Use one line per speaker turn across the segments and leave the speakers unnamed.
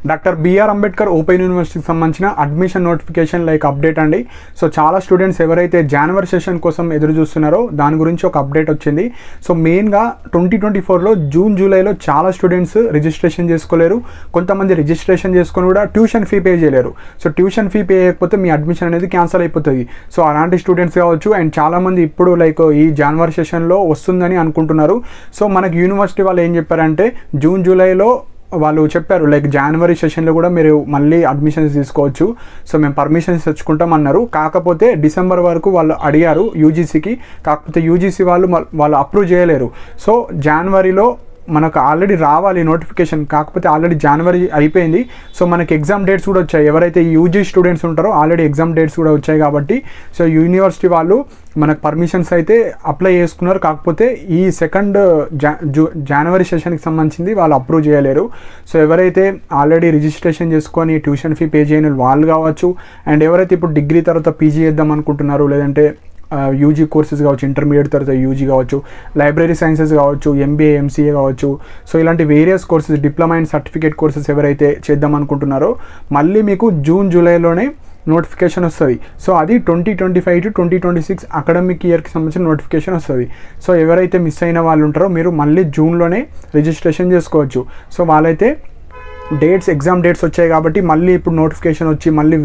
Doctor BR Ambedkar open యూనివర్సిటీకి సంబంధించిన admission notification like update అండి. సో చాలా స్టూడెంట్స్ ఎవరైతే జనవరి సెషన్ కోసం ఎదురు చూస్తున్నారో దాని గురించి ఒక అప్డేట్ వచ్చింది. సో మెయిన్గా 2024లో జూన్ జూలైలో చాలా స్టూడెంట్స్ రిజిస్ట్రేషన్ చేసుకోలేరు. కొంతమంది రిజిస్ట్రేషన్ చేసుకొని కూడా ట్యూషన్ ఫీ పే చేయలేరు. సో ట్యూషన్ ఫీ పే చేయకపోతే మీ అడ్మిషన్ అనేది క్యాన్సిల్ అయిపోతుంది. సో అలాంటి స్టూడెంట్స్ కావచ్చు. అండ్ చాలామంది ఇప్పుడు లైక్ ఈ జనవరి సెషన్లో వస్తుందని అనుకుంటున్నారు. సో మనకి యూనివర్సిటీ వాళ్ళు ఏం చెప్పారంటే జూన్ జూలైలో వాళ్ళు చెప్పారు లైక్ జనవరి సెషన్లో కూడా మీరు మళ్ళీ అడ్మిషన్స్ తీసుకోవచ్చు. సో మేము పర్మిషన్స్ తెచ్చుకుంటాం అన్నారు. కాకపోతే డిసెంబర్ వరకు వాళ్ళు అడిగారు యూజీసీకి. కాకపోతే యూజీసీ వాళ్ళు అప్రూవ్ చేయలేరు. సో జనవరిలో మనకు ఆల్రెడీ రావాలి నోటిఫికేషన్. కాకపోతే ఆల్రెడీ జనవరి అయిపోయింది. సో మనకి ఎగ్జామ్ డేట్స్ కూడా వచ్చాయి. ఎవరైతే యూజీ స్టూడెంట్స్ ఉంటారో ఆల్రెడీ ఎగ్జామ్ డేట్స్ కూడా వచ్చాయి. కాబట్టి సో యూనివర్సిటీ వాళ్ళు మనకు పర్మిషన్స్ అయితే అప్లై చేసుకున్నారు. కాకపోతే ఈ సెకండ్ జనవరి సెషన్కి సంబంధించింది వాళ్ళు అప్రూవ్ చేయలేరు. సో ఎవరైతే ఆల్రెడీ రిజిస్ట్రేషన్ చేసుకొని ట్యూషన్ ఫీ పే చేయని వాళ్ళు కావచ్చు, అండ్ ఎవరైతే ఇప్పుడు డిగ్రీ తర్వాత పీజీ చేద్దాం అనుకుంటున్నారు, లేదంటే యూజీ కోర్సెస్ కావచ్చు, ఇంటర్మీడియట్ తర్వాత యూజీ కావచ్చు, లైబ్రరీ సైన్సెస్ కావచ్చు, ఎంబీఏ ఎంసీఏ కావచ్చు. సో ఇలాంటి various courses, diploma and certificate courses ఎవరైతే చేద్దాం అనుకుంటున్నారో మళ్ళీ మీకు జూన్ జూలైలోనే నోటిఫికేషన్ వస్తుంది. సో అది 2025 to 2026 అకాడమిక్ ఇయర్కి సంబంధించిన నోటిఫికేషన్ వస్తుంది. సో ఎవరైతే మిస్ అయిన వాళ్ళు ఉంటారో మీరు మళ్ళీ జూన్లోనే రిజిస్ట్రేషన్ చేసుకోవచ్చు. సో వాళ్ళైతే ఎగ్జామ్ డేట్స్ వచ్చాయి కాబట్టి మళ్ళీ ఇప్పుడు నోటిఫికేషన్ వచ్చి మళ్ళీ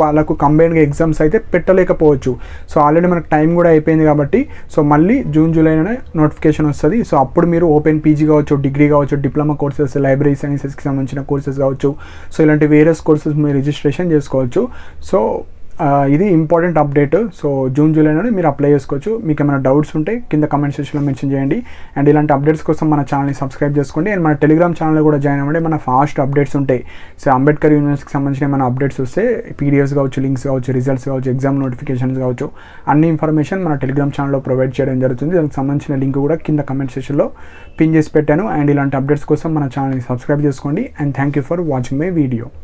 వాళ్ళకు కంబైన్గా ఎగ్జామ్స్ అయితే పెట్టలేకపోవచ్చు. సో ఆల్రెడీ మనకు టైం కూడా అయిపోయింది కాబట్టి సో మళ్ళీ జూన్ జూలైలోనే నోటిఫికేషన్ వస్తుంది. సో అప్పుడు మీరు ఓపెన్ పీజీ కావచ్చు, డిగ్రీ కావచ్చు, డిప్లొమా కోర్సెస్, లైబ్రరీ సైన్సెస్కి సంబంధించిన కోర్సెస్ కావచ్చు. సో ఇలాంటి వేరియస్ కోర్సెస్ మీరు రిజిస్ట్రేషన్ చేసుకోవచ్చు. సో ఇది ఇంపార్టెంట్ అప్డేట్. సో జూన్ జూలైలోనే మీరు అప్లై చేసుకోవచ్చు. మీకు ఏమైనా డౌట్స్ ఉంటే కింద కమెంట్ సెక్షన్లో మెన్షన్ చేయండి. అండ్ ఇలాంటి అప్డేట్స్ కోసం మన ఛానల్ని సబ్స్క్రైబ్ చేసుకోండి. అండ్ మన టెలిగ్రామ్ ఛానల్లో కూడా జాయిన్ అవ్వండి. మన ఫాస్ట్ అప్డేట్స్ ఉంటాయి. సో అంబేద్కర్ యూనివర్సిటీకి సంబంధించిన ఏమైనా అప్డేట్స్ వస్తే పీడిఎఫ్స్ కావచ్చు, లింక్స్ కావచ్చు, రిజల్ట్స్ కావచ్చు, ఎగ్జామ్ నోటిఫికేషన్స్ కావచ్చు, అన్ని ఇన్ఫర్మేషన్ మన టెలిగ్రామ్ ఛానల్లో ప్రొవైడ్ చేయడం జరుగుతుంది. దానికి సంబంధించిన లింక్ కూడా కింద కమెంట్ సెక్షన్లో పిన్ చేసి పెట్టాను. అండ్ ఇలాంటి అప్డేట్స్ కోసం మన ఛానల్ని సబ్స్క్రైబ్ చేసుకోండి. And thank you for watching my video.